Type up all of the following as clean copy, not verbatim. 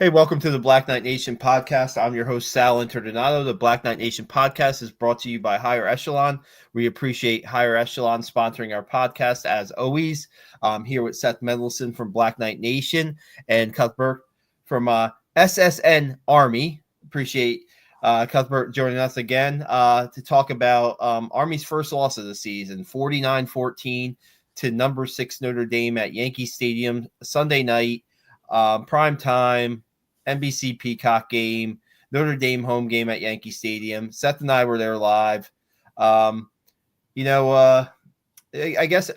Hey, welcome to the Black Knight Nation podcast. I'm your host, Sal Interdonato. The Black Knight Nation podcast is brought to you by Higher Echelon. We appreciate Higher Echelon sponsoring our podcast as always. I'm here with Seth Mendelson from Black Knight Nation and Cuthbert from SSN Army. Appreciate Cuthbert joining us again to talk about Army's first loss of the season, 49-14 to number 6 Notre Dame at Yankee Stadium Sunday night. Prime time, NBC Peacock game, Notre Dame home game at Yankee Stadium. Seth and I were there live. I guess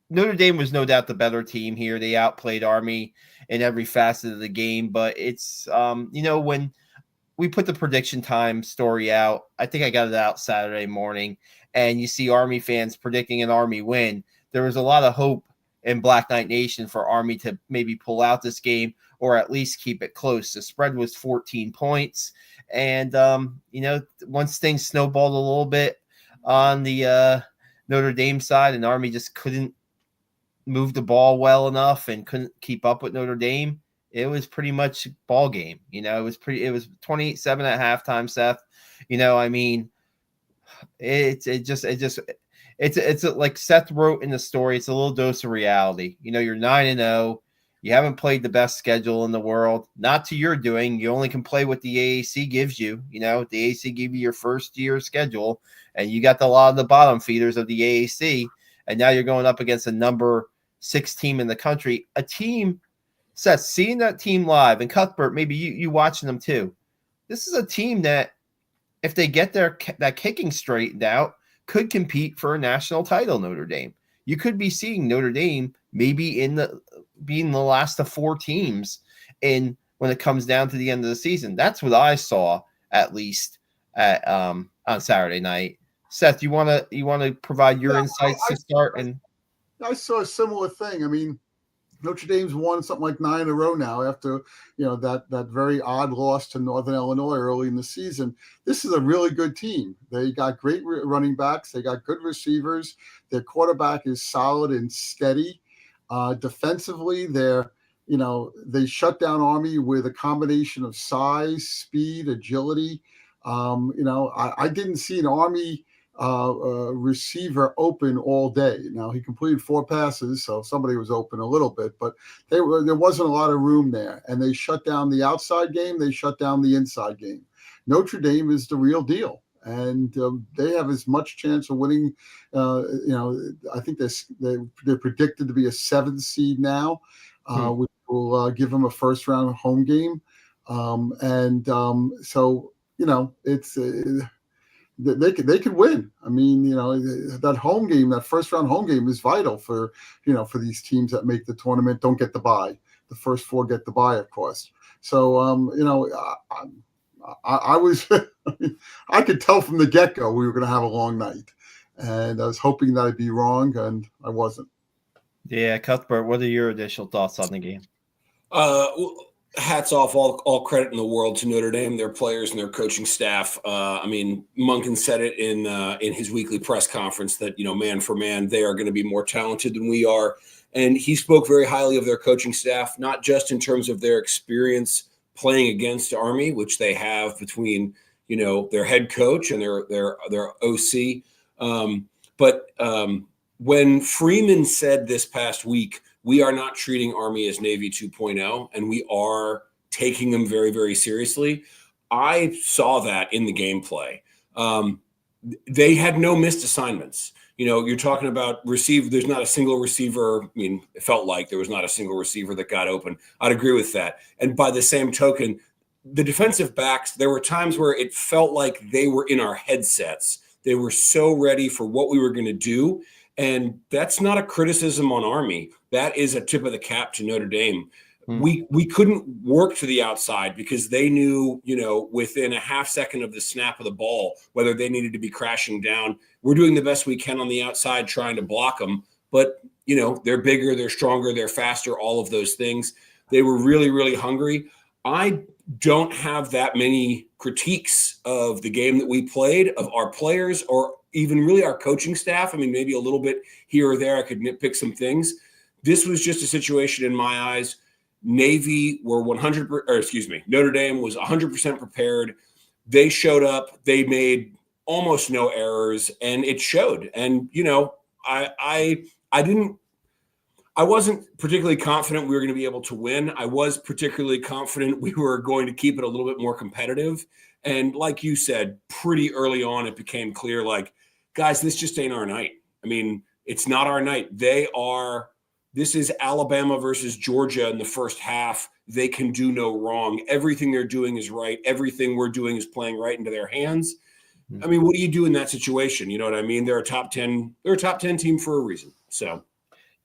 Notre Dame was no doubt the better team here. They outplayed Army in every facet of the game, but it's when we put the prediction time story out, I think I got it out Saturday morning, and you see Army fans predicting an Army win. There was a lot of hope in Black Knight Nation for Army to maybe pull out this game or at least keep it close. The spread was 14 points. And, once things snowballed a little bit on the Notre Dame side and Army just couldn't move the ball well enough and couldn't keep up with Notre Dame, it was pretty much ball game. It was 27 at halftime, Seth. It's like Seth wrote in the story. It's a little dose of reality. You're 9-0. You haven't played the best schedule in the world. Not to your doing. You only can play what the AAC gives you. The AAC gave you your first year schedule, and you got a lot of the bottom feeders of the AAC. And now you're going up against a number 6 team in the country. A team, Seth, seeing that team live, and Cuthbert, maybe you watching them too. This is a team that, if they get that kicking straightened out, could compete for a national title. Notre Dame. You could be seeing Notre Dame maybe being the last of 4 teams when it comes down to the end of the season. That's what I saw, at least on Saturday night. Seth, you want to provide your insights to start? And I saw a similar thing. I mean, Notre Dame's won something like 9 in a row now after, that very odd loss to Northern Illinois early in the season. This is a really good team. They got great running backs. They got good receivers. Their quarterback is solid and steady. Defensively, they shut down Army with a combination of size, speed, agility. I didn't see an Army receiver open all day. Now, he completed 4 passes, so somebody was open a little bit, but there wasn't a lot of room there. And they shut down the outside game. They shut down the inside game. Notre Dame is the real deal. And they have as much chance of winning. I think they're predicted to be a 7th seed now, which will give them a first-round home game. It's they could win. I mean, that home game, that first-round home game, is vital for these teams that make the tournament. Don't get the bye. The first 4 get the bye, of course. So I was I could tell from the get-go we were going to have a long night, and I was hoping that I'd be wrong, and I wasn't. Yeah, Cuthbert, what are your initial thoughts on the game? Hats off, all credit in the world to Notre Dame, their players and their coaching staff. Monken said it in his weekly press conference that, man for man, they are going to be more talented than we are. And he spoke very highly of their coaching staff, not just in terms of their experience playing against Army, which they have between, their head coach and their OC. But when Freeman said this past week, we are not treating Army as Navy 2.0, and we are taking them very, very seriously. I saw that in the gameplay. They had no missed assignments. You're talking about there's not a single receiver. I mean, it felt like there was not a single receiver that got open. I'd agree with that. And by the same token, the defensive backs, there were times where it felt like they were in our headsets. They were so ready for what we were going to do. And that's not a criticism on Army. That is a tip of the cap to Notre Dame. We couldn't work to the outside because they knew, within a half second of the snap of the ball, whether they needed to be crashing down. We're doing the best we can on the outside trying to block them. But, they're bigger, they're stronger, they're faster, all of those things. They were really, really hungry. I don't have that many critiques of the game that we played, of our players, or even really our coaching staff. I mean, maybe a little bit here or there, I could nitpick some things. This was just a situation in my eyes. Navy were 100, or excuse me, Notre Dame was 100% prepared. They showed up. They made almost no errors, and it showed. And I wasn't particularly confident we were going to be able to win. I was particularly confident we were going to keep it a little bit more competitive. And like you said, pretty early on, it became clear, like, guys, this just ain't our night. I mean, it's not our night. This is Alabama versus Georgia in the first half. They can do no wrong. Everything they're doing is right. Everything we're doing is playing right into their hands. I mean, what do you do in that situation? You know what I mean? They're a top 10 team for a reason. So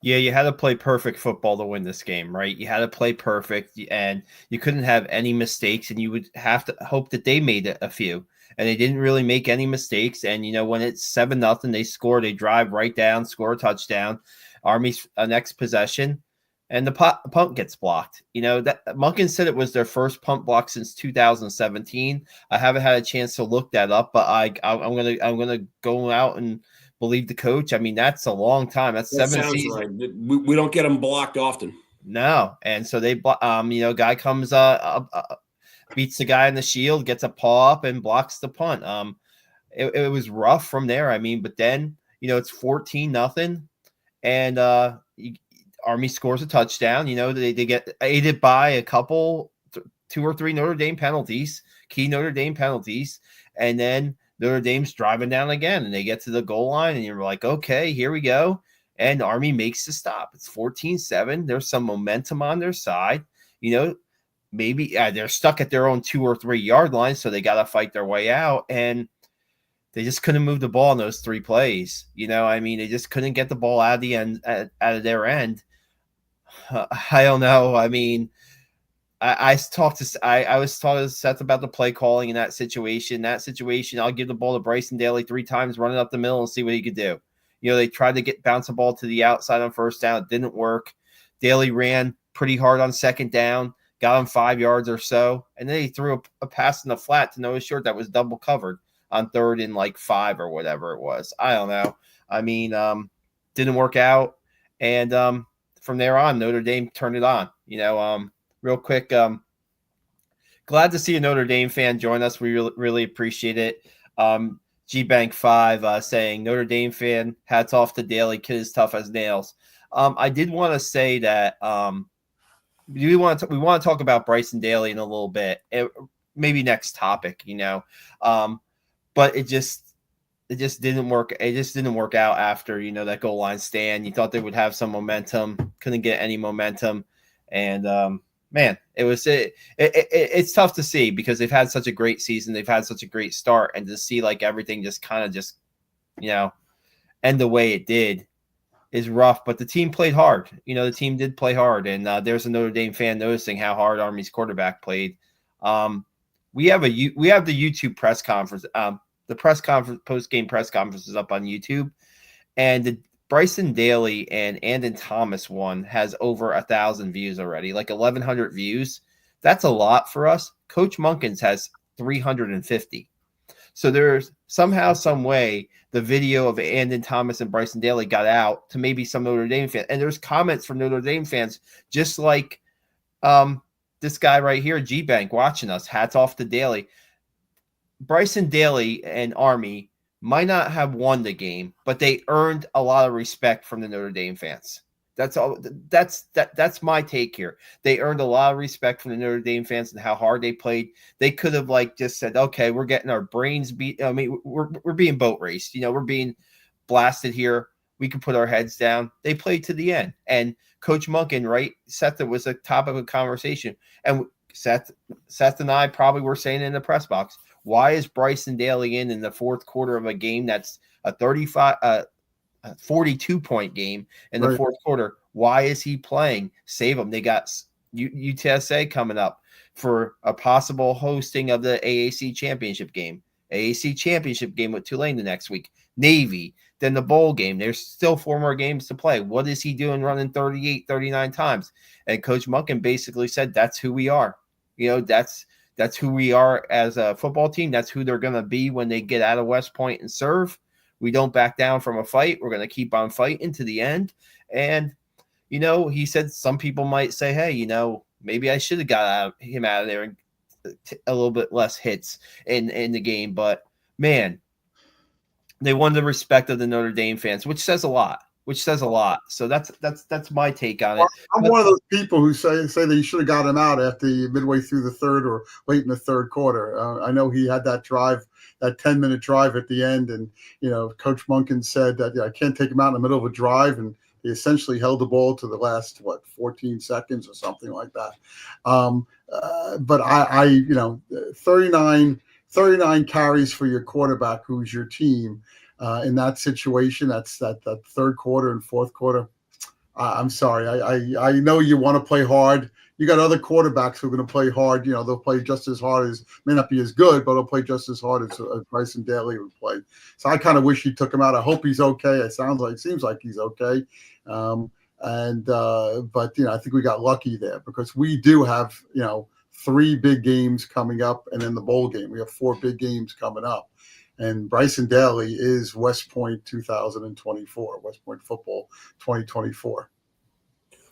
yeah, you had to play perfect football to win this game, right? You had to play perfect, and you couldn't have any mistakes, and you would have to hope that they made a few. And they didn't really make any mistakes. And, when it's 7-0, they score, they drive right down, score a touchdown. Army's next possession, and the punt gets blocked. That Monken said it was their first punt block since 2017. I haven't had a chance to look that up, but I'm gonna go out and believe the coach. I mean, that's a long time. That's 7 seasons. Right. We don't get them blocked often. No, and so they guy comes beats the guy in the shield, gets a paw up, and blocks the punt. It was rough from there. I mean, but then it's 14-0. And Army scores a touchdown. They get aided by a couple, 2 or 3 Notre Dame penalties, key Notre Dame penalties. And then Notre Dame's driving down again, and they get to the goal line, and you're like, okay, here we go. And Army makes the stop. It's 14-7. There's some momentum on their side. Maybe they're stuck at their own 2 or 3 yard line, so they got to fight their way out. And they just couldn't move the ball in those 3 plays. They just couldn't get the ball out of the end, out of their end. I don't know. I mean, I was talking to Seth about the play calling in that situation. I'll give the ball to Bryson Daly 3 times, run it up the middle, and see what he could do. They tried to bounce the ball to the outside on first down. It didn't work. Daly ran pretty hard on second down, got him 5 yards or so, and then he threw a pass in the flat to Noah Short that was double covered on 3rd and 5 or whatever it was. I don't know. I mean, didn't work out. And from there on, Notre Dame turned it on. Real quick, glad to see a Notre Dame fan join us. We really appreciate it. GBank5 saying, Notre Dame fan, hats off to Daly, kid is tough as nails. I did want to say that we want to talk about Bryson Daly in a little bit. Maybe next topic, but it just didn't work. It just didn't work out after, that goal line stand. You thought they would have some momentum, couldn't get any momentum. And man, it's tough to see because they've had such a great season. They've had such a great start, and to see everything just kind of end the way it did is rough. But the team played hard. The team did play hard. And there's a Notre Dame fan noticing how hard Army's quarterback played. We have the YouTube press conference. The press conference, post-game press conference is up on YouTube. And the Bryson Daly and Andon Thomas one has over 1,000 views already, 1,100 views. That's a lot for us. Coach Munkins has 350. So there's somehow, some way, the video of Andon Thomas and Bryson Daly got out to maybe some Notre Dame fans. And there's comments from Notre Dame fans, just like this guy right here, G-Bank, watching us. Hats off to Daly. Bryson Daly and Army might not have won the game, but they earned a lot of respect from the Notre Dame fans. That's all. That's my take here. They earned a lot of respect from the Notre Dame fans and how hard they played. They could have just said, "Okay, we're getting our brains beat. I mean, we're being boat raced. We're being blasted here. We can put our heads down." They played to the end, and Coach Monken, right? Seth, that was a topic of conversation, and Seth and I probably were saying in the press box, why is Bryson Daly in the fourth quarter of a game that's a 42-point game in the fourth quarter? Why is he playing? Save him. They got UTSA coming up for a possible hosting of the AAC championship game. AAC championship game with Tulane the next week. Navy, then the bowl game. There's still 4 more games to play. What is he doing running 38, 39 times? And Coach Monken basically said, that's who we are. That's who we are as a football team. That's who they're going to be when they get out of West Point and serve. We don't back down from a fight. We're going to keep on fighting to the end. And, he said some people might say, hey, maybe I should have got him out of there and a little bit less hits in the game. But man, they won the respect of the Notre Dame fans, which says a lot. So that's my take on it. I'm one of those people who say that you should have got him out after midway through the third or late in the third quarter. I know he had that drive, that 10-minute drive at the end, and Coach Monken said that I can't take him out in the middle of a drive, and he essentially held the ball to the last 14 seconds or something like that. But I 39 carries for your quarterback, who's your team. In that situation, that's that third quarter and fourth quarter. I'm sorry. I know you want to play hard. You got other quarterbacks who are going to play hard. They'll play just as hard as, may not be as good, but they'll play just as hard as Bryson Daly would play. So I kind of wish he took him out. I hope he's okay. It seems like he's okay. But I think we got lucky there because we do have 3 big games coming up, and then the bowl game. We have 4 big games coming up. And Bryson Daly is West Point 2024, West Point football 2024.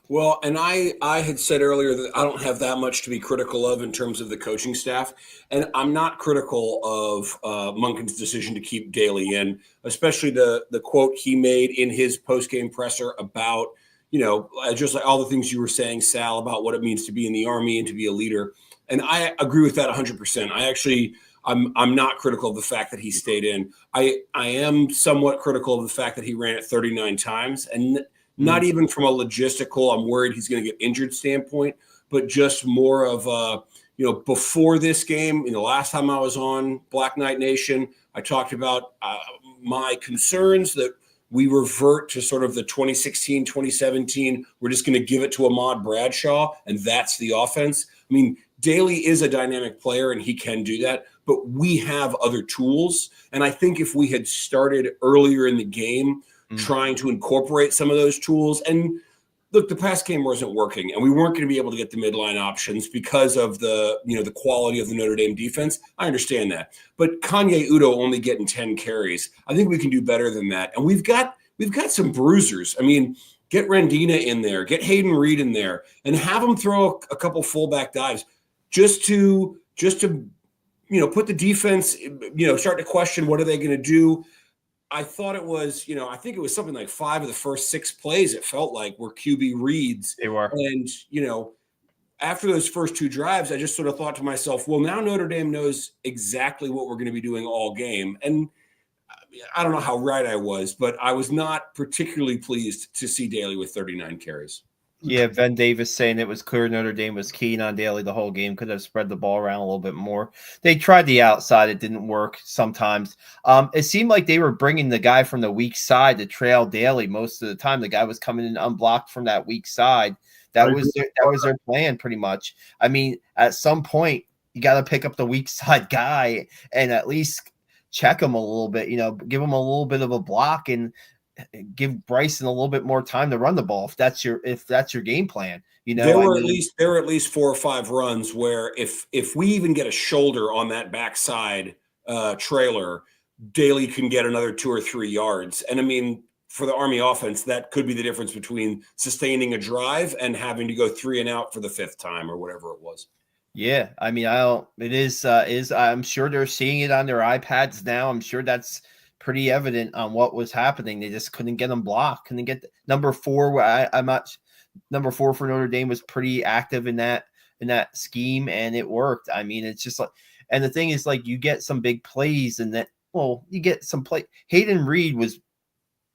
Well, and I had said earlier that I don't have that much to be critical of in terms of the coaching staff. And I'm not critical of Monken's decision to keep Daly in, especially the quote he made in his post-game presser about, just like all the things you were saying, Sal, about what it means to be in the Army and to be a leader. And I agree with that 100%. I'm not critical of the fact that he stayed in. I am somewhat critical of the fact that he ran it 39 times, and not even from a logistical, I'm worried he's going to get injured standpoint, but just more of before this game, the last time I was on Black Knight Nation, I talked about my concerns that we revert to sort of the 2016, 2017. We're just going to give it to Ahmad Bradshaw, and that's the offense. I mean, Daly is a dynamic player, and he can do that, but we have other tools. And I think if we had started earlier in the game trying to incorporate some of those tools, and look, the pass game wasn't working, and we weren't going to be able to get the midline options because of the quality of the Notre Dame defense. I understand that. But Kanye Udo only getting 10 carries. I think we can do better than that. And we've got some bruisers. I mean, get Rendina in there, get Hayden Reed in there, and have them throw a couple fullback dives just to put the defense, start to question what are they going to do. I thought it was, I think it was something like 5 of the first 6 plays, it felt like, were QB reads. They were. And, after those first 2 drives, I just sort of thought to myself, well, now Notre Dame knows exactly what we're going to be doing all game. And I don't know how right I was, but I was not particularly pleased to see Daly with 39 carries. Yeah, Ben Davis saying it was clear Notre Dame was keen on Daly the whole game, could have spread the ball around a little bit more. They tried the outside. It didn't work sometimes. It seemed like they were bringing the guy from the weak side to trail Daly most of the time. The guy was coming in unblocked from that weak side. That was their plan pretty much. I mean, at some point, you got to pick up the weak side guy and at least check him a little bit, give him a little bit of a block and give Bryson a little bit more time to run the ball if that's your game plan. There were at least 4 or 5 runs where if we even get a shoulder on that backside trailer, Daly can get another 2 or 3 yards. And I mean, for the Army offense, that could be the difference between sustaining a drive and having to go 3 and out for the 5th time or whatever it was. Yeah, I mean, I'm sure they're seeing it on their iPads now. I'm sure that's pretty evident on what was happening. They just couldn't get them blocked. Couldn't get number 4. Number 4 for Notre Dame was pretty active in that scheme, and it worked. I mean, it's just like, and the thing is, like, you get some big plays, and you get some play. Hayden Reed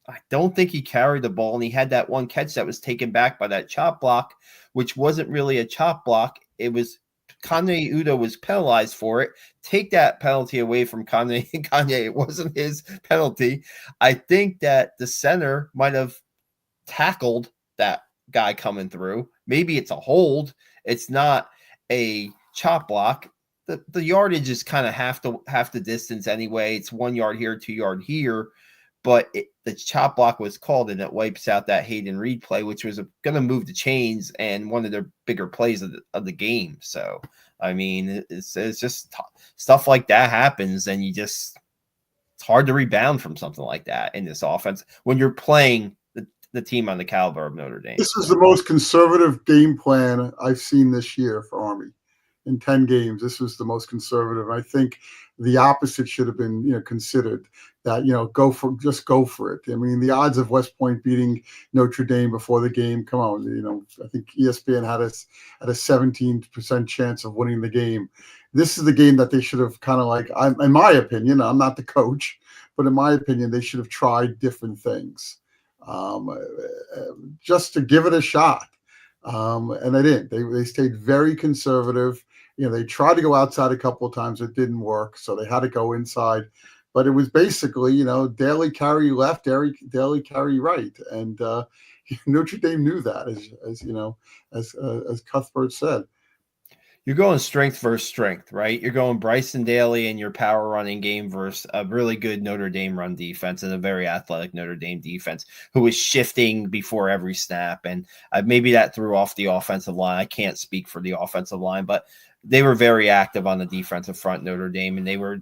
I don't think he carried the ball, and he had that one catch that was taken back by that chop block, which wasn't really a chop block. It was Kanye Udo was penalized for it. Take that penalty away from Kanye. It wasn't his penalty. I think that the center might have tackled that guy coming through. Maybe it's a hold. It's not a chop block. The yardage is kind of half the distance anyway. It's 1 yard here, 2 yard here. But the chop block was called, and it wipes out that Hayden Reed play, which was going to move the chains and one of their bigger plays of the game. So, I mean, it's just stuff like that happens, and it's hard to rebound from something like that in this offense when you're playing the team on the caliber of Notre Dame. This is the most conservative game plan I've seen this year for Army. In 10 games, this was the most conservative. I think the opposite should have been, considered. That, go for it. I mean, the odds of West Point beating Notre Dame before the game, come on, I think ESPN had us at a 17% chance of winning the game. This is the game that they should have kind of like, in my opinion, I'm not the coach, but in my opinion, they should have tried different things just to give it a shot. And they didn't. They stayed very conservative. They tried to go outside a couple of times. It didn't work. So they had to go inside. But it was basically, daily carry left, daily carry right. And Notre Dame knew that, as Cuthbert said. You're going strength versus strength, right? You're going Bryson Daly and your power running game versus a really good Notre Dame run defense and a very athletic Notre Dame defense who was shifting before every snap. And maybe that threw off the offensive line. I can't speak for the offensive line, but they were very active on the defensive front, Notre Dame, and they were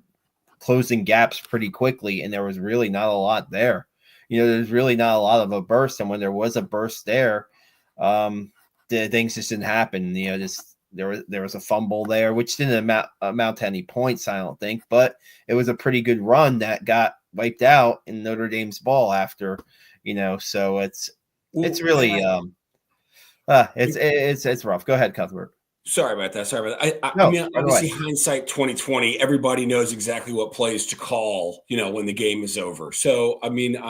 closing gaps pretty quickly. And there was really not a lot there. There's really not a lot of a burst. And when there was a burst there, the things just didn't happen. There was a fumble there, which didn't amount to any points, I don't think, but it was a pretty good run that got wiped out in Notre Dame's ball after, so it's really it's rough. Go ahead, Cuthbert. Sorry about that. I mean, obviously, hindsight 2020, everybody knows exactly what plays to call, when the game is over. So, I mean,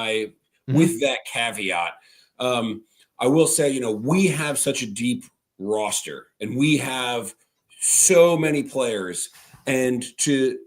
with that caveat, I will say, we have such a deep roster and we have so many players, and to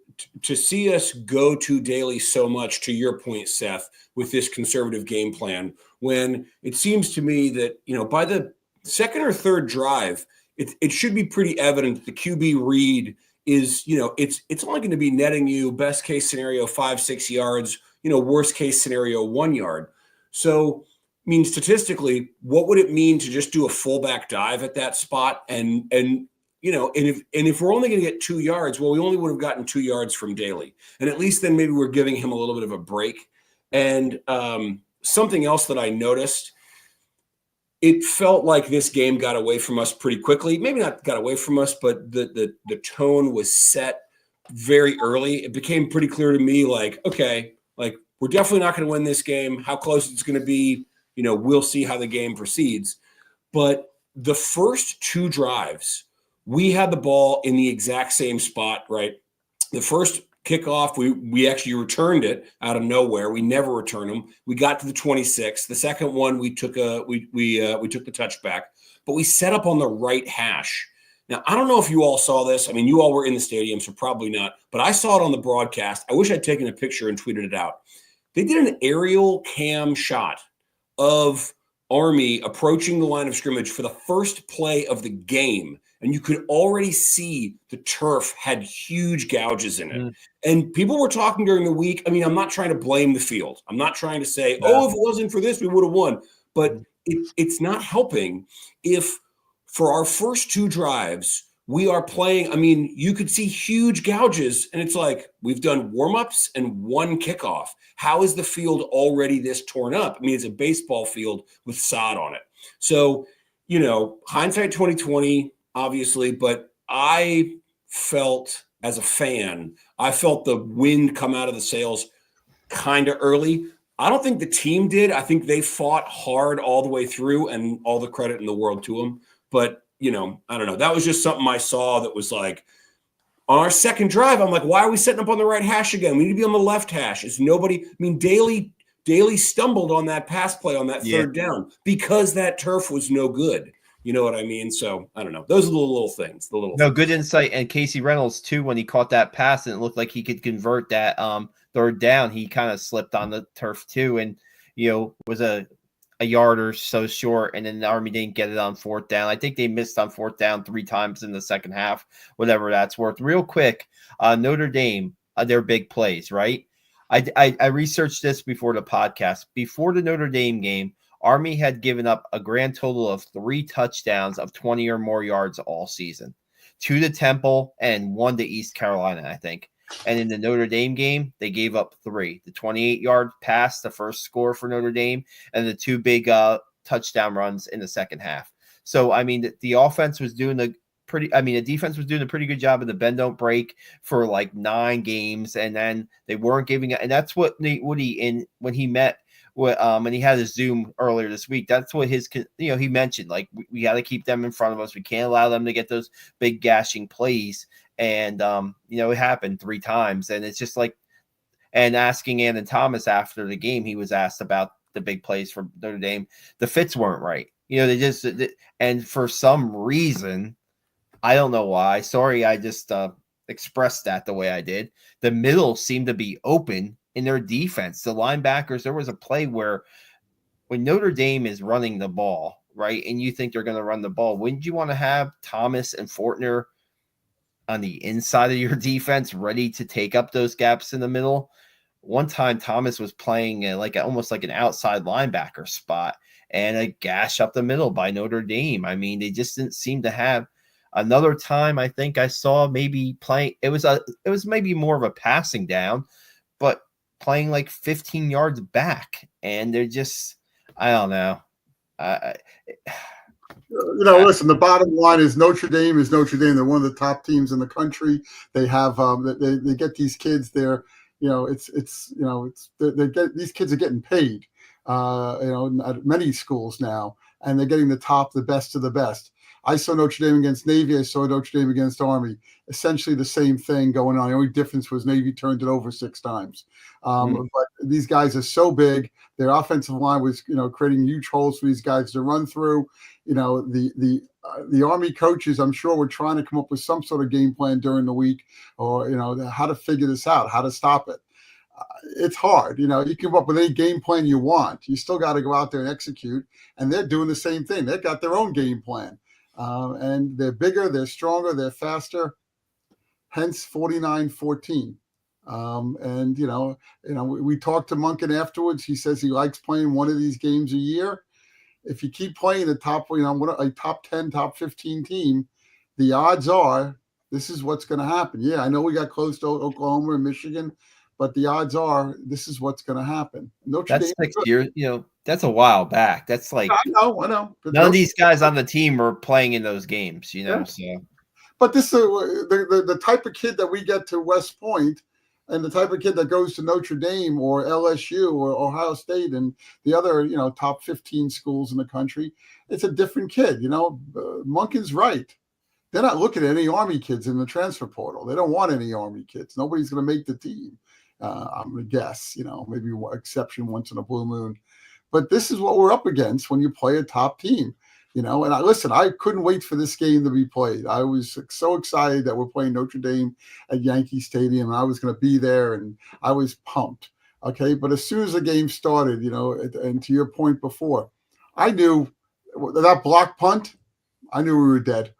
see us go to Daly so much, to your point, Seth, with this conservative game plan, when it seems to me that, by the second or third drive, it should be pretty evident that the QB read is, it's only going to be netting you best case scenario 5-6 yards, worst case scenario 1 yard. So, I mean, statistically, what would it mean to just do a fullback dive at that spot? And if we're only going to get 2 yards, well, we only would have gotten 2 yards from Daly, and at least then maybe we're giving him a little bit of a break. And something else that I noticed, it felt like this game got away from us pretty quickly. Maybe not got away from us, but the tone was set very early. It became pretty clear to me, like, okay, like we're definitely not going to win this game. How close it's going to be, we'll see how the game proceeds. But the first 2 drives, we had the ball in the exact same spot, right? The first kickoff, we actually returned it out of nowhere. We never return them. We got to the 26. The second one, we took the touchback, but we set up on the right hash. Now, I don't know if you all saw this. I mean, you all were in the stadium, so probably not, but I saw it on the broadcast. I wish I'd taken a picture and tweeted it out. They did an aerial cam shot of Army approaching the line of scrimmage for the first play of the game, and you could already see the turf had huge gouges in it. Mm. And people were talking during the week. I mean, I'm not trying to blame the field. I'm not trying to say, if it wasn't for this, we would have won. But it's not helping if for our first 2 drives, we are playing. I mean, you could see huge gouges, and it's like we've done warm-ups and 1 kickoff. How is the field already this torn up? I mean, it's a baseball field with sod on it. So, hindsight 2020, obviously, but I felt as a fan, I felt the wind come out of the sails kind of early. I don't think the team did. I think they fought hard all the way through, and all the credit in the world to them. But, I don't know. That was just something I saw that was like, on our second drive, I'm like, why are we setting up on the right hash again? We need to be on the left hash. Is nobody? I mean, Daly stumbled on that pass play on that third down because that turf was no good. You know what I mean? So I don't know. Those are the little things. Good insight. And Casey Reynolds too, when he caught that pass and it looked like he could convert that third down, he kind of slipped on the turf too, and was a yard or so short, and then the Army didn't get it on 4th down. I think they missed on 4th down 3 times in the second half, whatever that's worth. Real quick, Notre Dame, their big plays, right? I researched this before the podcast. Before the Notre Dame game, Army had given up a grand total of 3 touchdowns of 20 or more yards all season. 2 to Temple and 1 to East Carolina, I think. And in the Notre Dame game, they gave up 3. The 28-yard pass, the first score for Notre Dame, and the 2 big touchdown runs in the second half. So, I mean, the offense was doing the defense was doing a pretty good job of the bend don't break for like 9 games, and then they weren't giving it. And that's what Nate Woody when he met with and he had a Zoom earlier this week. That's what he mentioned, like we got to keep them in front of us. We can't allow them to get those big gashing plays. And it happened 3 times, and it's just like, and asking Anthony Thomas after the game, he was asked about the big plays for Notre Dame. The fits weren't right. And for some reason, I don't know why. Sorry, I just expressed that the way I did. The middle seemed to be open in their defense. The linebackers, there was a play where when Notre Dame is running the ball, right, and you think they're going to run the ball, wouldn't you want to have Thomas and Fortner on the inside of your defense ready to take up those gaps in the middle? One time Thomas was playing almost like an outside linebacker spot, and a gash up the middle by Notre Dame. I mean, they just didn't seem to have. Another time I think I saw maybe playing, it was maybe more of a passing down, but playing like 15 yards back, and they're just, I don't know. Listen, the bottom line is Notre Dame is Notre Dame. They're one of the top teams in the country. They have they get these kids there. These kids are getting paid, at many schools now, and they're getting the best of the best. I saw Notre Dame against Navy. I saw Notre Dame against Army. Essentially the same thing going on. The only difference was Navy turned it over 6 times. But these guys are so big. Their offensive line was, creating huge holes for these guys to run through. The Army coaches, I'm sure, were trying to come up with some sort of game plan during the week, or how to figure this out, how to stop it. It's hard. You can come up with any game plan you want. You still got to go out there and execute. And they're doing the same thing. They've got their own game plan. And they're bigger, they're stronger, they're faster, hence 49-14. We talked to Monken afterwards. He says he likes playing one of these games a year. If you keep playing a top 10, top 15 team, the odds are this is what's going to happen. Yeah, I know we got close to Oklahoma and Michigan, but the odds are this is what's going to happen. That's 6 years, that's a while back. That's like, I know. None of these guys on the team are playing in those games, So, but this is the type of kid that we get to West Point, and the type of kid that goes to Notre Dame or LSU or Ohio State and the other, top 15 schools in the country. It's a different kid. Monken's right. They're not looking at any Army kids in the transfer portal. They don't want any Army kids. Nobody's going to make the team. I'm going to guess, maybe one exception once in a blue moon. But this is what we're up against when you play a top team, and I couldn't wait for this game to be played. I was so excited that we're playing Notre Dame at Yankee Stadium, and I was going to be there, and I was pumped. Okay. But as soon as the game started, and to your point before, I knew that block punt, I knew we were dead.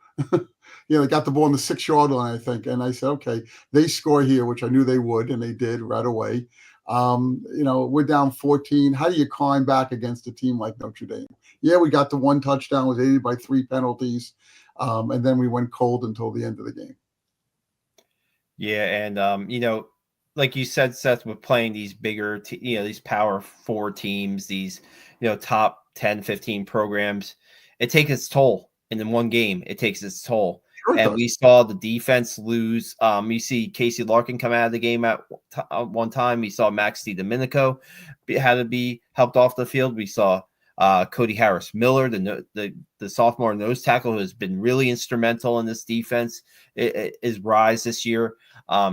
They got the ball on the 6-yard line, I think. And I said, okay, they score here, which I knew they would, and they did right away. We're down 14. How do you climb back against a team like Notre Dame? Yeah, we got the 1 touchdown, was aided by 3 penalties. And then we went cold until the end of the game. Yeah. And, like you said, Seth, with playing these bigger, these power 4 teams, these, top 10, 15 programs, it takes its toll. And in one game, it takes its toll. Sure, and we saw the defense lose. You see Casey Larkin come out of the game at one time. We saw Max DiDomenico had to be helped off the field. We saw Cody Harris-Miller, the sophomore nose tackle, who has been really instrumental in this defense, his rise this year.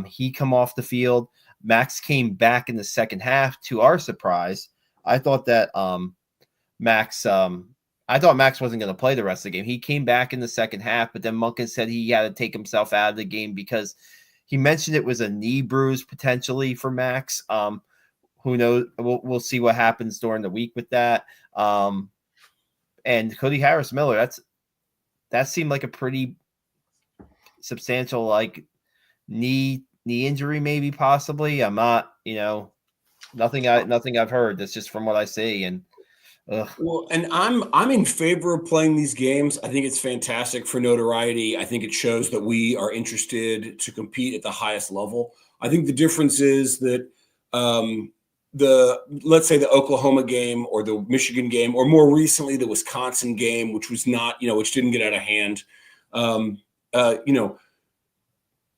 He come off the field. Max came back in the second half. To our surprise, I thought that Max wasn't going to play the rest of the game. He came back in the second half, but then Monken said he had to take himself out of the game because he mentioned it was a knee bruise potentially for Max. Who knows? We'll see what happens during the week with that. And Cody Harris-Miller, that seemed like a pretty substantial knee injury, maybe possibly. I'm not, nothing I've heard. That's just from what I see. And Ugh. Well, and I'm in favor of playing these games. I think it's fantastic for notoriety. I think it shows that we are interested to compete at the highest level. I think the difference is that let's say the Oklahoma game or the Michigan game, or more recently the Wisconsin game, which was not, which didn't get out of hand.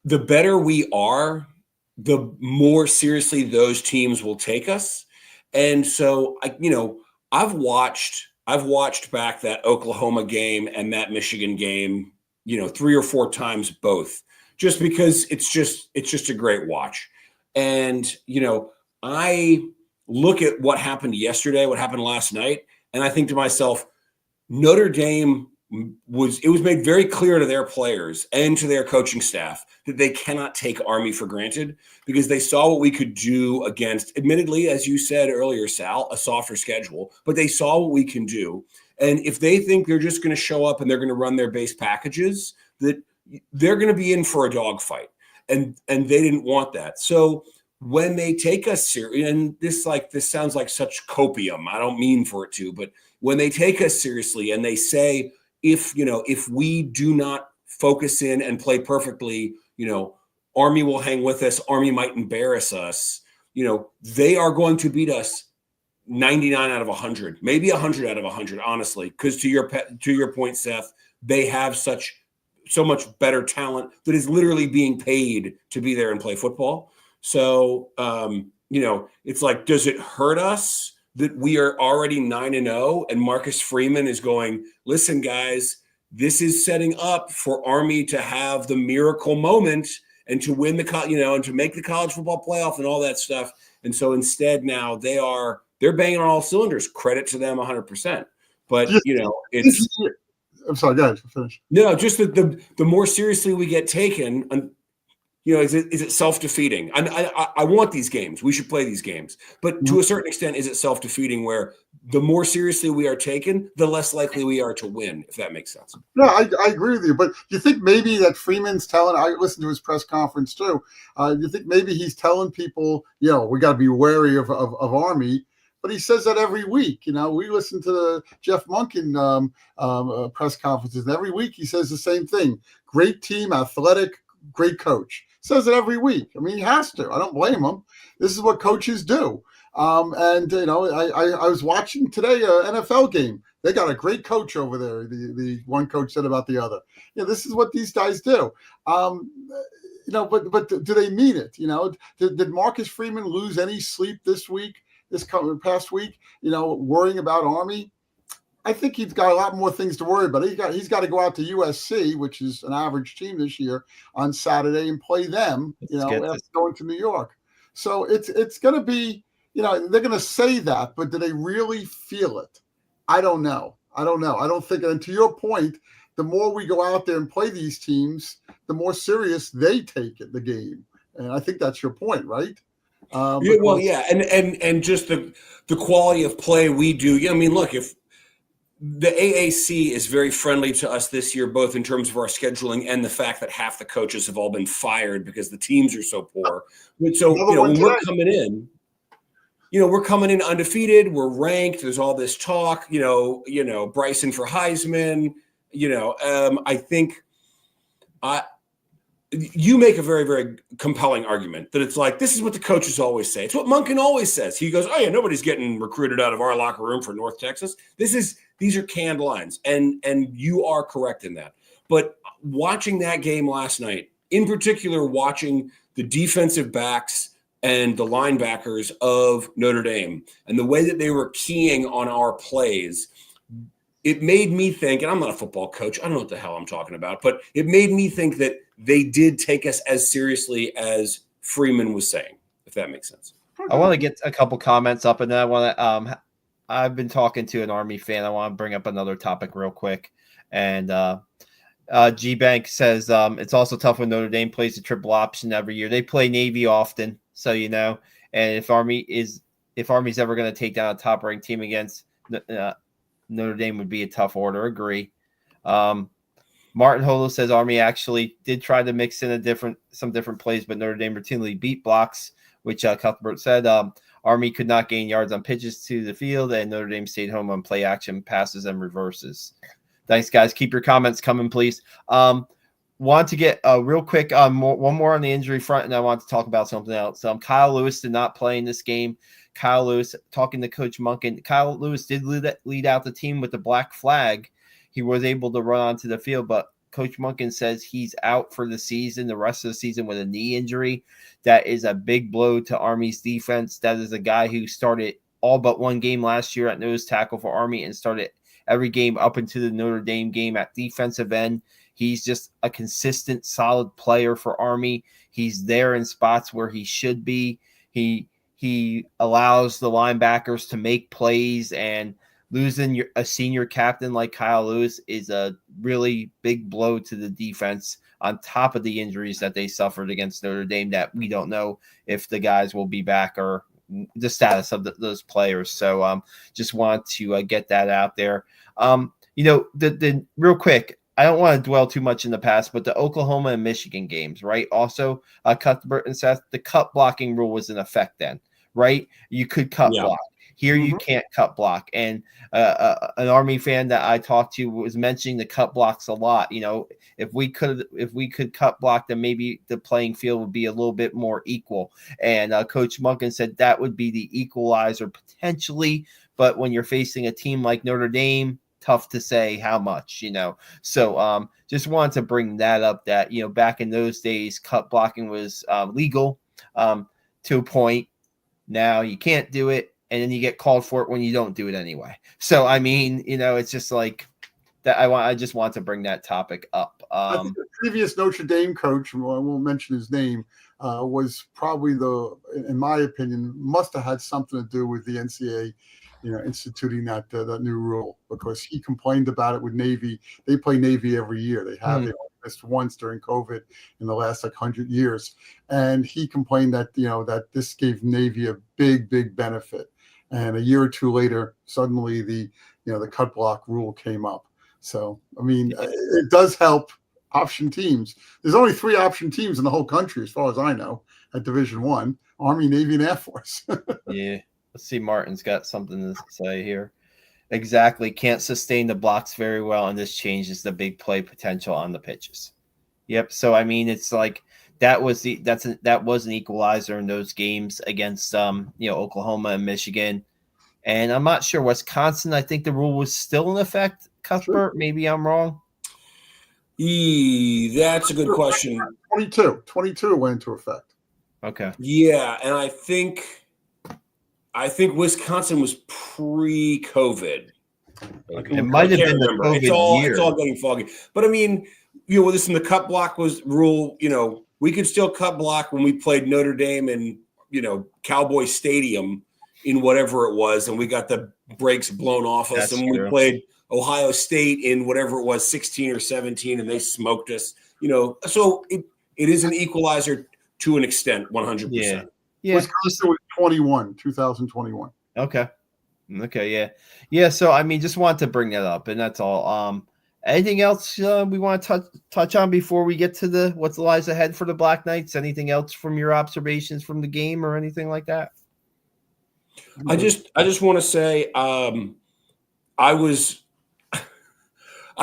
The better we are, the more seriously those teams will take us. And so, I've watched back that Oklahoma game and that Michigan game, 3 or 4 times both, just because it's just a great watch. And, I look at what happened yesterday, what happened last night, and I think to myself, Notre Dame was made very clear to their players and to their coaching staff that they cannot take Army for granted, because they saw what we could do against, admittedly, as you said earlier, Sal, a softer schedule, but they saw what we can do. And if they think they're just going to show up and they're going to run their base packages, that they're going to be in for a dogfight. And they didn't want that. So when they take us seriously, and this sounds like such copium, I don't mean for it to, but when they take us seriously and they say, if we do not focus in and play perfectly, Army will hang with us. Army might embarrass us. They are going to beat us 99 out of 100, maybe 100 out of 100, honestly, because to your point, Seth, they have so much better talent that is literally being paid to be there and play football. So, it's like, does it hurt us that we are already 9-0 and Marcus Freeman is going, listen, guys, this is setting up for Army to have the miracle moment and to win and to make the college football playoff and all that stuff. And so instead now they're banging on all cylinders. Credit to them 100%. But, it's – I'm sorry, go ahead, finish. No, just that the more seriously we get taken – is it self-defeating? I want these games. We should play these games. But to a certain extent, is it self-defeating where the more seriously we are taken, the less likely we are to win, if that makes sense? No, I agree with you. But you think maybe that Freeman's telling – I listened to his press conference too. You think maybe he's telling people, we got to be wary of Army. But he says that every week. We listen to the Jeff Monken press conferences, and every week he says the same thing. Great team, athletic, great coach. Says it every week. I mean, he has to. I don't blame him. This is what coaches do. I was watching today an NFL game. They got a great coach over there. The one coach said about the other. This is what these guys do. But do they mean it? Did Marcus Freeman lose any sleep this past week? Worrying about Army. I think he's got a lot more things to worry about. He's got to go out to USC, which is an average team this year, on Saturday and play them. After going to New York. So it's going to be. They're going to say that, but do they really feel it? I don't know. I don't think. And to your point, the more we go out there and play these teams, the more serious they take the game. And I think that's your point, right? And just the quality of play we do. Look, if the AAC is very friendly to us this year, both in terms of our scheduling and the fact that half the coaches have all been fired because the teams are so poor. So, when we're coming in, we're coming in undefeated. We're ranked. There's all this talk, Bryson for Heisman, I think you make a very, very compelling argument that it's like, this is what the coaches always say. It's what Monken always says. He goes, oh yeah, nobody's getting recruited out of our locker room for North Texas. These are canned lines. And you are correct in that. But watching that game last night, in particular, watching the defensive backs and the linebackers of Notre Dame and the way that they were keying on our plays, it made me think, and I'm not a football coach, I don't know what the hell I'm talking about, but it made me think that they did take us as seriously as Freeman was saying, if that makes sense. I want to get a couple comments up, and then I want to I've been talking to an Army fan. I want to bring up another topic real quick. And G Bank says it's also tough when Notre Dame plays the triple option every year. They play Navy often, so and if Army's ever going to take down a top ranked team against Notre Dame would be a tough order. Agree. Martin Holo says Army actually did try to mix in some different plays, but Notre Dame routinely beat blocks, which Cuthbert said. Army could not gain yards on pitches to the field, and Notre Dame stayed home on play action passes and reverses. Thanks, guys. Keep your comments coming, please. Want to get real quick one more on the injury front, and I want to talk about something else. Kyle Lewis did not play in this game. Kyle Lewis, talking to Coach Monken, Kyle Lewis did lead out the team with the black flag. He was able to run onto the field, but Coach Monken says he's out for the season, the rest of the season, with a knee injury. That is a big blow to Army's defense. That is a guy who started all but one game last year at nose tackle for Army and started every game up into the Notre Dame game at defensive end. He's just a consistent, solid player for Army. He's there in spots where he should be. He allows the linebackers to make plays, and losing a senior captain like Kyle Lewis is a really big blow to the defense on top of the injuries that they suffered against Notre Dame that we don't know if the guys will be back or the status of those players. So just want to get that out there. The real quick, I don't want to dwell too much in the past, but the Oklahoma and Michigan games, right? Also, Cuthbert and Seth, the cut blocking rule was in effect then, right? You could cut block. Here you can't cut block. And an Army fan that I talked to was mentioning the cut blocks a lot. If we could cut block, then maybe the playing field would be a little bit more equal. And Coach Monken said that would be the equalizer potentially. But when you're facing a team like Notre Dame, tough to say how much, So just wanted to bring that up that, back in those days, cut blocking was legal to a point. Now you can't do it. And then you get called for it when you don't do it anyway. So, it's just like that. I just want to bring that topic up. I think the previous Notre Dame coach, I won't mention his name, was probably in my opinion, must have had something to do with the NCAA, instituting that new rule, because he complained about it with Navy. They play Navy every year. They have it missed once during COVID in the last 100 years. And he complained that, that this gave Navy a big benefit. And a year or two later, suddenly the cut block rule came up. So, it does help option teams. There's only 3 option teams in the whole country, as far as I know, at Division I: Army, Navy, and Air Force. Yeah. Let's see. Martin's got something to say here. Exactly. Can't sustain the blocks very well, and this changes the big play potential on the pitches. Yep. So, it's like that was an equalizer in those games against Oklahoma and Michigan. And I'm not sure Wisconsin. I think the rule was still in effect. Cuthbert, maybe I'm wrong. That's a good question. 22 went into effect. Okay. Yeah, and I think Wisconsin was pre-COVID. Okay. It might have been the COVID year. It's all getting foggy. But listen, the cut block rule. We could still cut block when we played Notre Dame in Cowboy Stadium in whatever it was, and we got the brakes blown off us. That's and true. We played Ohio State in whatever it was, 16 or 17, and they smoked us. So it is an equalizer to an extent, 100%. Yeah. Wisconsin was 2021. Okay. Yeah. So just wanted to bring that up, and that's all. Anything else we want to touch on before we get to what lies ahead for the Black Knights? Anything else from your observations from the game or anything like that? I just want to say I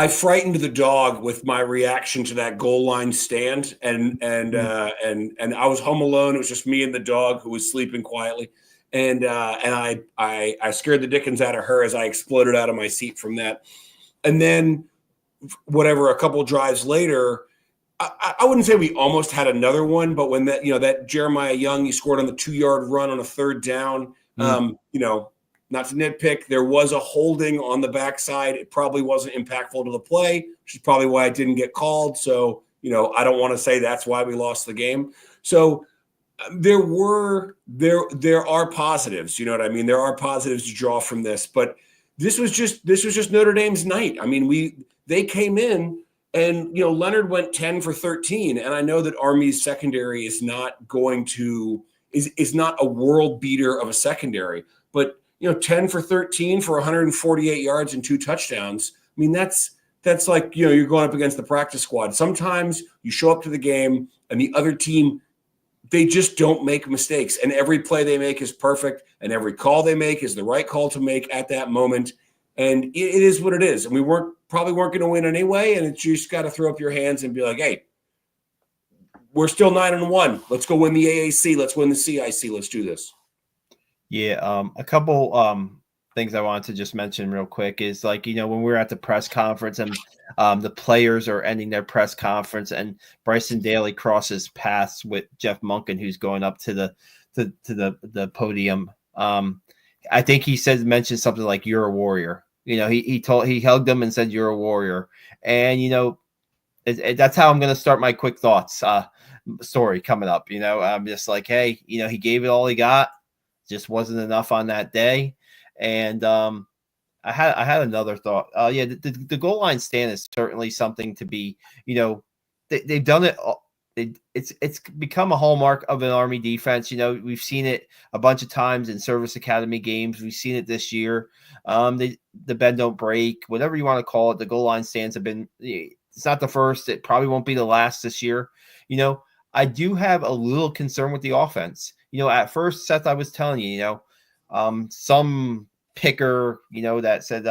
frightened the dog with my reaction to that goal line stand, and I was home alone. It was just me and the dog, who was sleeping quietly, and I scared the dickens out of her as I exploded out of my seat from that. And then a couple drives later, I wouldn't say we almost had another one, but when that Jeremiah Young, he scored on the 2-yard run on a 3rd down. Not to nitpick, there was a holding on the backside. It probably wasn't impactful to the play, which is probably why it didn't get called. So, I don't want to say that's why we lost the game. So there are positives, you know what I mean? There are positives to draw from this, but this was just Notre Dame's night. They came in and, Leonard went 10 for 13. And I know that Army's secondary is not is not a world beater of a secondary, but 10 for 13 for 148 yards and 2 touchdowns. That's like, you're going up against the practice squad. Sometimes you show up to the game and the other team they just don't make mistakes. And every play they make is perfect. And every call they make is the right call to make at that moment. And it is what it is. And we probably weren't going to win anyway. And it's, you just got to throw up your hands and be like, hey, we're still 9-1. Let's go win the AAC. Let's win the CIC. Let's do this. Yeah. A couple things I wanted to just mention real quick is, like, you know, when we were at the press conference and the players are ending their press conference and Bryson Daly crosses paths with Jeff Monken, who's going up to the podium. I think he mentioned something like, "You're a warrior." You know, he hugged him and said, "You're a warrior." And, you know, that's how I'm going to start my quick thoughts story coming up. You know, I'm just like, hey, you know, he gave it all he got, just wasn't enough on that day. And I had another thought. Yeah, the goal line stand is certainly something to be, you know, they've done it. It's become a hallmark of an Army defense. You know, we've seen it a bunch of times in Service Academy games. We've seen it this year. The bend don't break, whatever you want to call it. The goal line stands have been. It's not the first. It probably won't be the last this year. You know, I do have a little concern with the offense. You know, at first, Seth, I was telling you, you know, some picker, you know, that said,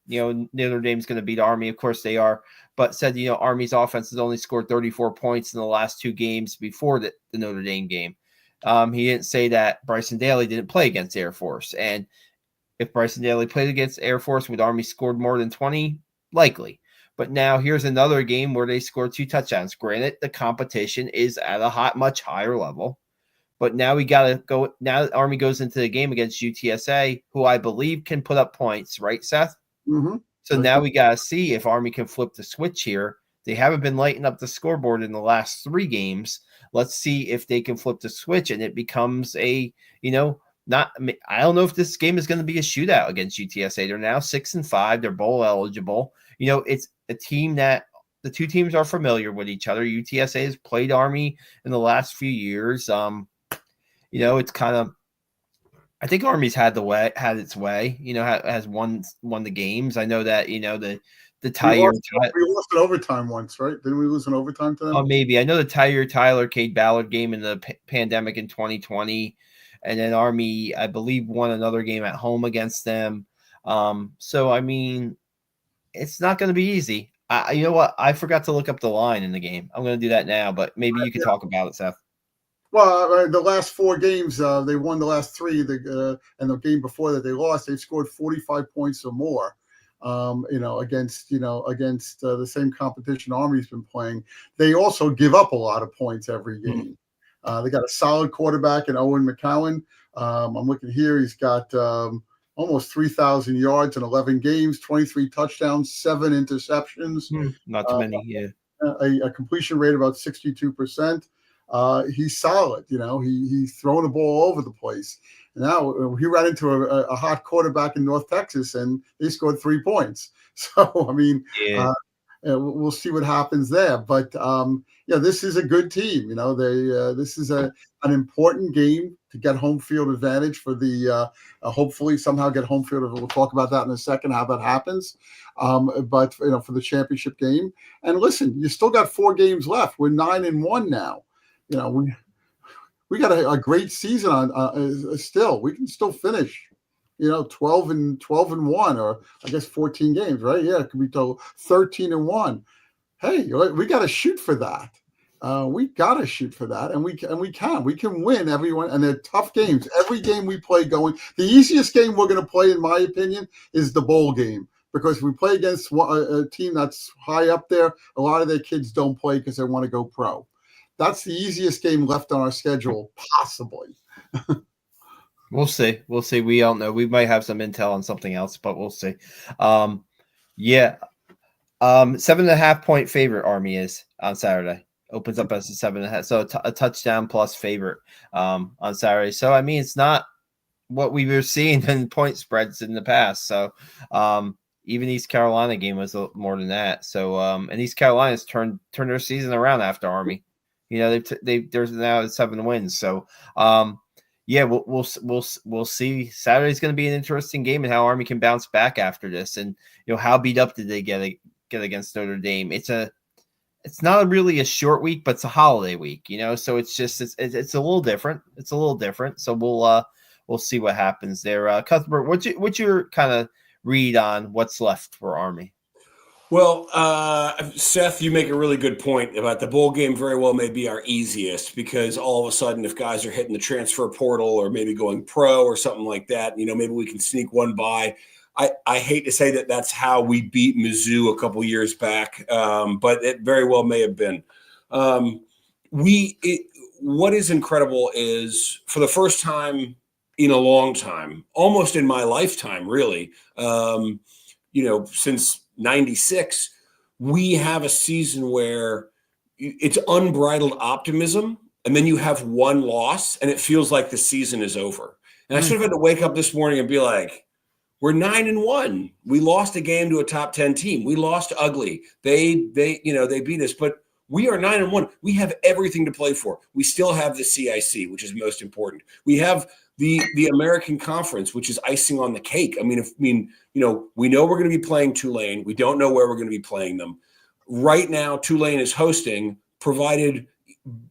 you know, Notre Dame's going to beat Army. Of course they are, but said, you know, Army's offense has only scored 34 points in the last 2 games before the Notre Dame game. He didn't say that Bryson Daly didn't play against Air Force. And if Bryson Daly played against Air Force, would Army scored more than 20? Likely. But now here's another game where they scored 2 touchdowns. Granted, the competition is at a much higher level. But now we got to go. Now Army goes into the game against UTSA, who I believe can put up points, right, Seth? Mm-hmm. So now we got to see if Army can flip the switch here. They haven't been lighting up the scoreboard in the last 3 games. Let's see if they can flip the switch and it becomes a, you know, I don't know if this game is going to be a shootout against UTSA. They're now 6-5. They're bowl eligible. You know, it's a team that the 2 teams are familiar with each other. UTSA has played Army in the last few years. You know, it's kind of, I think Army's had its way, you know, has won the games. I know that, you know, the Tyler. We lost in overtime once, right? Didn't we lose in overtime to them? Oh, maybe. I know the Tyler Cade Ballard game in the pandemic in 2020. And then Army, I believe, won another game at home against them. So, I mean, it's not going to be easy. You know what? I forgot to look up the line in the game. I'm going to do that now, but maybe you can talk about it, Seth. Well, the last 4 games, they won the last 3. And the game before that they lost, they've scored 45 points or more. You know, against the same competition Army's been playing. They also give up a lot of points every game. They got a solid quarterback in Owen McCowan. I'm looking here; he's got almost 3,000 yards in 11 games, 23 touchdowns, 7 interceptions. Not too many, yeah. A completion rate of about 62%. He's solid. You know, he's throwing the ball all over the place. Now he ran into a hot quarterback in North Texas, and they scored 3 points. So I mean, yeah. We'll see what happens there. But yeah, this is a good team. You know, this is an important game to get home field advantage for the hopefully somehow get home field. We'll talk about that in a second, how that happens. But you know, for the championship game. And listen, you still got 4 games left. We're 9-1 now. You know, we got a great season on still. We can still finish, you know, 12-1, or I guess 14 games, right? Yeah, it could be 13-1. Hey, we got to shoot for that. We got to shoot for that, and we can win everyone. And they're tough games. Every game we play going. The easiest game we're going to play, in my opinion, is the bowl game, because we play against a team that's high up there. A lot of their kids don't play because they want to go pro. That's the easiest game left on our schedule, possibly. We'll see. We'll see. We don't know. We might have some intel on something else, but we'll see. Yeah. 7.5 point favorite Army is on Saturday. Opens up as a 7.5. So a touchdown plus favorite on Saturday. So, I mean, it's not what we were seeing in point spreads in the past. So, even East Carolina game was more than that. So, and East Carolina's turned their season around after Army. You know, there's now 7 wins. So, yeah, we'll see. Saturday's going to be an interesting game, and how Army can bounce back after this, and you know, how beat up did they get against Notre Dame? It's it's not really a short week, but it's a holiday week, so it's just it's a little different. It's a little different. So we'll see what happens there. Cuthbert, what's your kind of read on what's left for Army? Well, Seth, you make a really good point about the bowl game. Very well may be our easiest, because all of a sudden, if guys are hitting the transfer portal or maybe going pro or something like that, maybe we can sneak one by. I hate to say that that's how we beat Mizzou a couple years back, but it very well may have been. What is incredible is, for the first time in a long time, almost in my lifetime, really, since 96, we have a season where it's unbridled optimism, and then you have one loss and it feels like the season is over. And I sort of had to wake up this morning and be like, we're 9-1. We lost a game to a top 10 team. We lost ugly. They beat us, but we are 9-1. We have everything to play for. We still have the CIC, which is most important. We have the American Conference, which is icing on the cake. We know we're going to be playing Tulane. We don't know where we're going to be playing them. Right now, Tulane is hosting, provided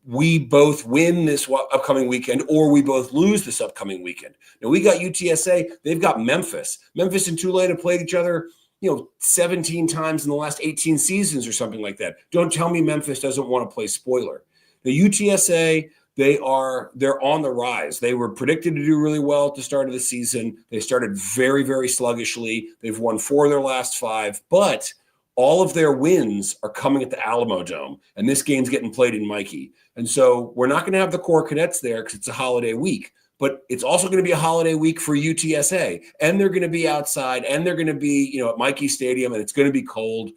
we both win this upcoming weekend or we both lose this upcoming weekend. Now, we got UTSA. They've got Memphis. Memphis and Tulane have played each other 17 times in the last 18 seasons or something like that. Don't tell me Memphis doesn't want to play spoiler. The UTSA, they're on the rise. They were predicted to do really well at the start of the season. They started very, very sluggishly. They've won 4 of their last 5, but all of their wins are coming at the Alamo Dome, and this game's getting played in Mikey. And so we're not going to have the core cadets there because it's a holiday week, but it's also going to be a holiday week for UTSA, and they're going to be outside, and they're going to be, at Mikey Stadium, and it's going to be cold.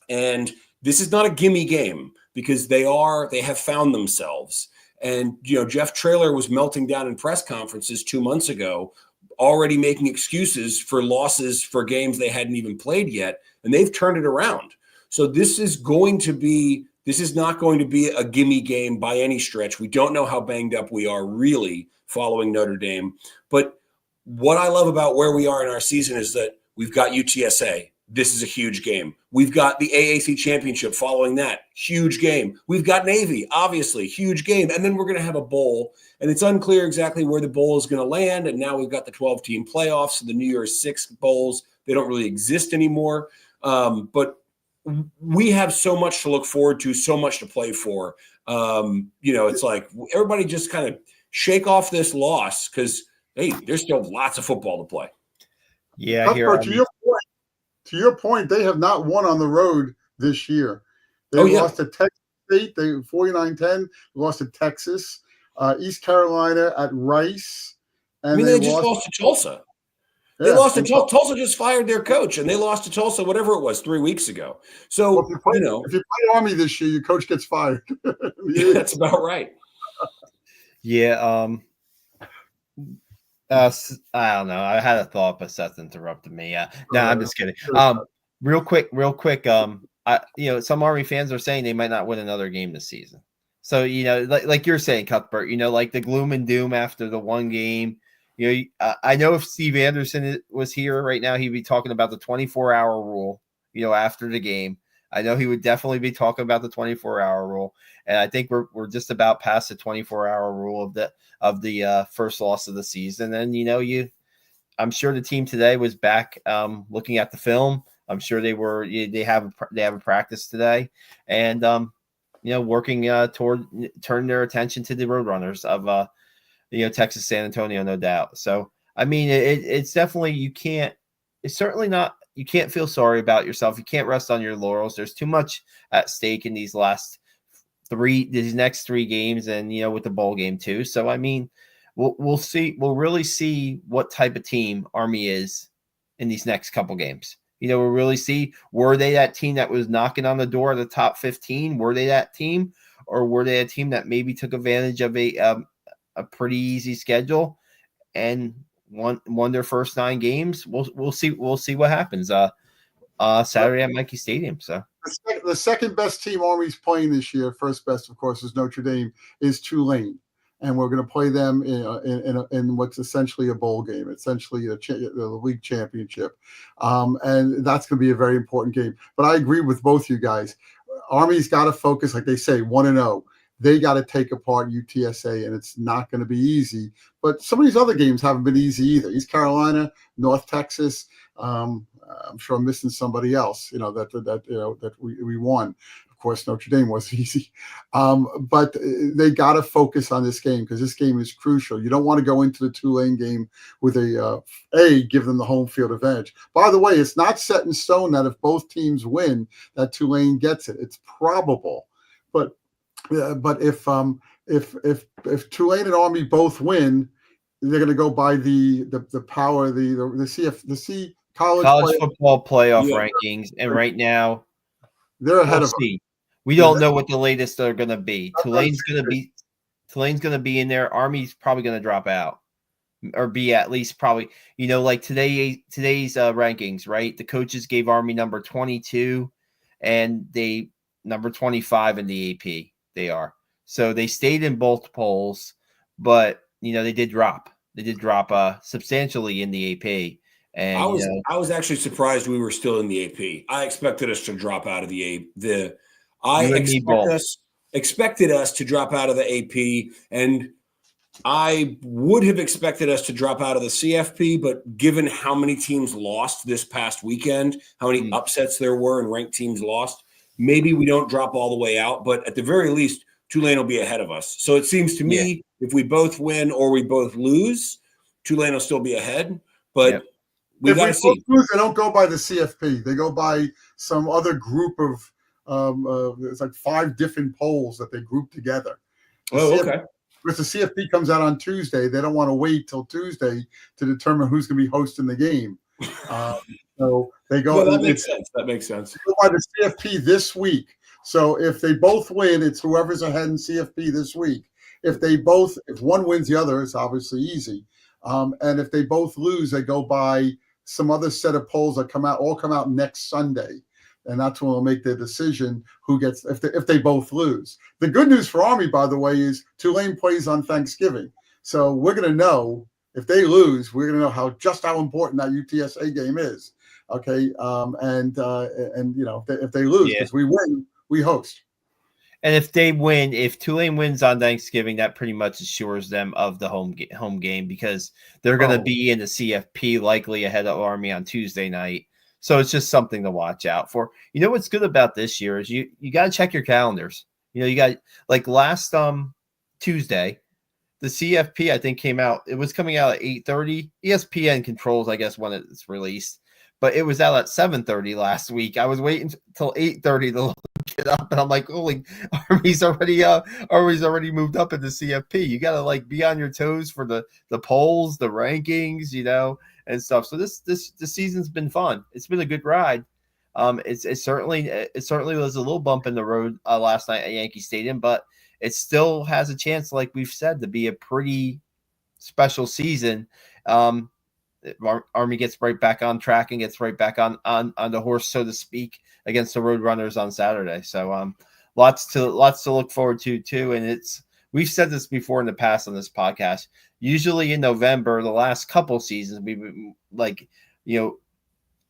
And this is not a gimme game, because they have found themselves. And, Jeff Traylor was melting down in press conferences 2 months ago, already making excuses for losses for games they hadn't even played yet, and they've turned it around. So this is not going to be a gimme game by any stretch. We don't know how banged up we are really following Notre Dame. But what I love about where we are in our season is that we've got UTSA. This is a huge game. We've got the AAC championship following that. Huge game. We've got Navy, obviously, huge game. And then we're going to have a bowl. And it's unclear exactly where the bowl is going to land. And now we've got the 12-team playoffs. So the New Year's 6 bowls, they don't really exist anymore. But we have so much to look forward to, so much to play for. It's like everybody just kind of shake off this loss, because, hey, there's still lots of football to play. Yeah, to your point, they have not won on the road this year. They lost to Texas State. They 49-10. Lost to Texas, East Carolina at Rice, and they just lost to Tulsa. They lost to Tulsa. Tulsa just fired their coach, and they lost to Tulsa, whatever it was, 3 weeks ago. So, if you play Army this year, your coach gets fired. Yeah, that's about right. Yeah. I don't know. I had a thought, but Seth interrupted me. No, I'm just kidding. Real quick. Some Army fans are saying they might not win another game this season. So, like you're saying, Cuthbert, like the gloom and doom after the one game. I know if Steve Anderson was here right now, he'd be talking about the 24-hour rule, after the game. I know he would definitely be talking about the 24-hour rule. And I think we're just about past the 24-hour rule of the first loss of the season. And, I'm sure the team today was back looking at the film. I'm sure they have a practice today, and working toward turn their attention to the Roadrunners of Texas San Antonio, no doubt. So it's definitely you can't feel sorry about yourself. You can't rest on your laurels. There's too much at stake in these next 3 games, and with the bowl game too. So we'll see. We'll really see what type of team Army is in these next couple games. We'll really see, were they that team that was knocking on the door of the top 15? Were they that team, or were they a team that maybe took advantage of a pretty easy schedule and won their first 9 games? We'll see. We'll see what happens Saturday at Mikey Stadium. So the second best team Army's playing this year, first best, of course, is Notre Dame, is Tulane. And we're going to play them in what's essentially a bowl game, essentially the league championship. And that's going to be a very important game. But I agree with both you guys. Army's got to focus, like they say, 1-0. They got to take apart UTSA, and it's not going to be easy. But some of these other games haven't been easy either. East Carolina, North Texas. I'm sure I'm missing somebody else. That we won. Of course, Notre Dame was easy, but they got to focus on this game because this game is crucial. You don't want to go into the Tulane game with give them the home field advantage. By the way, it's not set in stone that if both teams win, that Tulane gets it. It's probable, but if Tulane and Army both win, they're going to go by the power the C college football playoff rankings, and right now they're ahead of us. We don't know what the latest are going to be. Tulane's going to be in there. Army's probably going to drop out or be at least probably, like today's rankings, right? The coaches gave Army number 22 and they number 25 in the AP. They are. So they stayed in both polls, but they did drop. They did drop substantially in the AP. And I was actually surprised we were still in the AP. I expected us to drop out of the AP. I expected us to drop out of the AP, and I would have expected us to drop out of the CFP, but given how many teams lost this past weekend, how many upsets there were and ranked teams lost, maybe we don't drop all the way out, but at the very least, Tulane will be ahead of us. So it seems to me if we both win or we both lose, Tulane will still be ahead, but we got to see. If we lose, they don't go by the CFP. They go by some other group of it's like 5 different polls that they group together. Okay. Because the CFP comes out on Tuesday, they don't want to wait till Tuesday to determine who's going to be hosting the game. So they go. That makes sense. That makes sense. They go by the CFP this week. So if they both win, it's whoever's ahead in CFP this week. If one wins the other, it's obviously easy. And if they both lose, they go by some other set of polls that come out next Sunday. And that's when we'll make the decision who gets if they both lose. The good news for Army, by the way, is Tulane plays on Thanksgiving, so we're going to know if they lose. We're going to know how important that UTSA game is. Okay, if they lose, because we win, we host. And if they win, if Tulane wins on Thanksgiving, that pretty much assures them of the home game because they're going to be in the CFP likely ahead of Army on Tuesday night. So it's just something to watch out for. What's good about this year is you got to check your calendars. You got like last Tuesday, the CFP I think came out. It was coming out at 8:30. ESPN controls, I guess, when it's released, but it was out at 7:30 last week. I was waiting until 8:30 to look it up, and I'm like, holy, Army's already moved up in the CFP. You got to be on your toes for the polls, the rankings, and stuff. So this season's been fun. It's been a good ride. It certainly was a little bump in the road last night at Yankee Stadium, but it still has a chance, like we've said, to be a pretty special season. Army gets right back on track and gets right back on the horse, so to speak, against the Roadrunners on Saturday. So lots to look forward to too. And we've said this before in the past on this podcast. Usually in November, the last couple seasons, we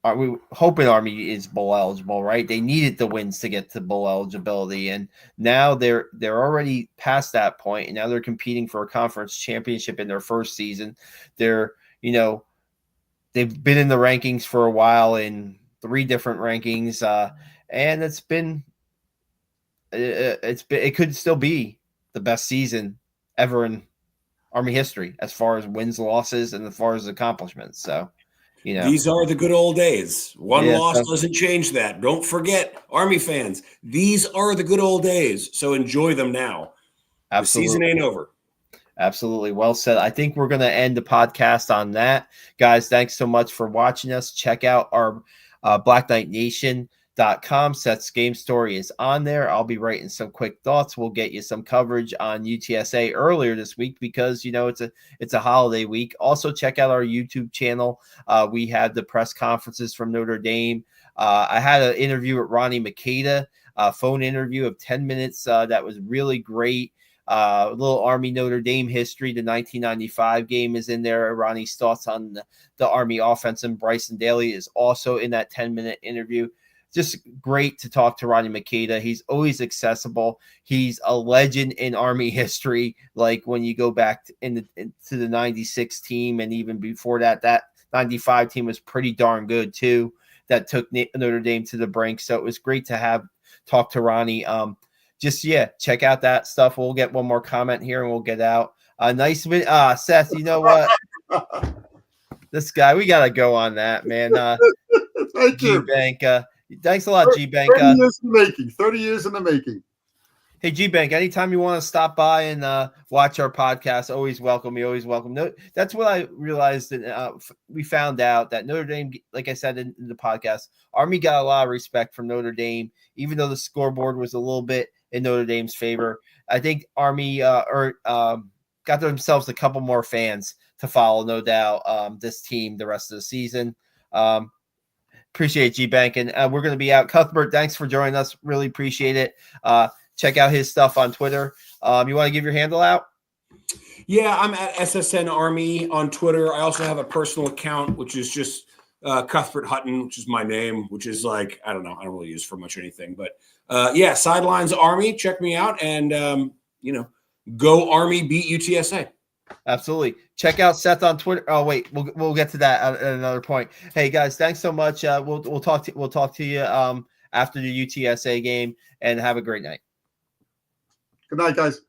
are we hoping Army is bowl eligible, right? They needed the wins to get to bowl eligibility, and now they're already past that point, and now they're competing for a conference championship in their first season. They're they've been in the rankings for a while in 3 different rankings, and it could still be the best season ever in Army history as far as wins, losses, and as far as accomplishments. So, these are the good old days. One loss doesn't change that. Don't forget, Army fans, these are the good old days. So enjoy them now. Absolutely. The season ain't over. Absolutely. Well said. I think we're going to end the podcast on that. Guys, thanks so much for watching us. Check out our BlackKnightNation.com. Seth's game story is on there. I'll be writing some quick thoughts. We'll get you some coverage on UTSA earlier this week because it's a holiday week. Also check out our YouTube channel. We have the press conferences from Notre Dame. I had an interview with Ronnie Makeda, a phone interview of 10 minutes. That was really great. A little Army Notre Dame history. The 1995 game is in there. Ronnie's thoughts on the Army offense and Bryson Daly is also in that 10-minute interview. just great to talk to Ronnie Makeda. He's always accessible. He's a legend in Army history. Like when you go back to the 96 team, and even before that 95 team was pretty darn good too. That took Notre Dame to the brink. So it was great to talk to Ronnie. Check out that stuff. We'll get one more comment here and we'll get out. Nice. Seth, you know what? This guy, we got to go on that, man. Thank you. G-Bank. Thanks a lot, G-Bank. 30 years in the making. 30 years in the making. Hey, G-Bank, anytime you want to stop by and watch our podcast, always welcome. You always welcome. No, that's what I realized. That we found out that Notre Dame, like I said in the podcast, Army got a lot of respect from Notre Dame, even though the scoreboard was a little bit in Notre Dame's favor. I think Army got themselves a couple more fans to follow, no doubt, this team the rest of the season. Appreciate G-Bank, and we're going to be out. Cuthbert, thanks for joining us. Really appreciate it. Check out his stuff on Twitter. You want to give your handle out? Yeah, I'm at SSN Army on Twitter. I also have a personal account, which is just Cuthbert Hutton, which is my name, which is like, I don't know. I don't really use for much anything. But, Sidelines Army. Check me out. And, go Army, beat UTSA. Absolutely. Check out Seth on Twitter. Oh, wait. We'll get to that at another point. Hey, guys, thanks so much. We'll talk to you after the UTSA game, and have a great night. Good night, guys.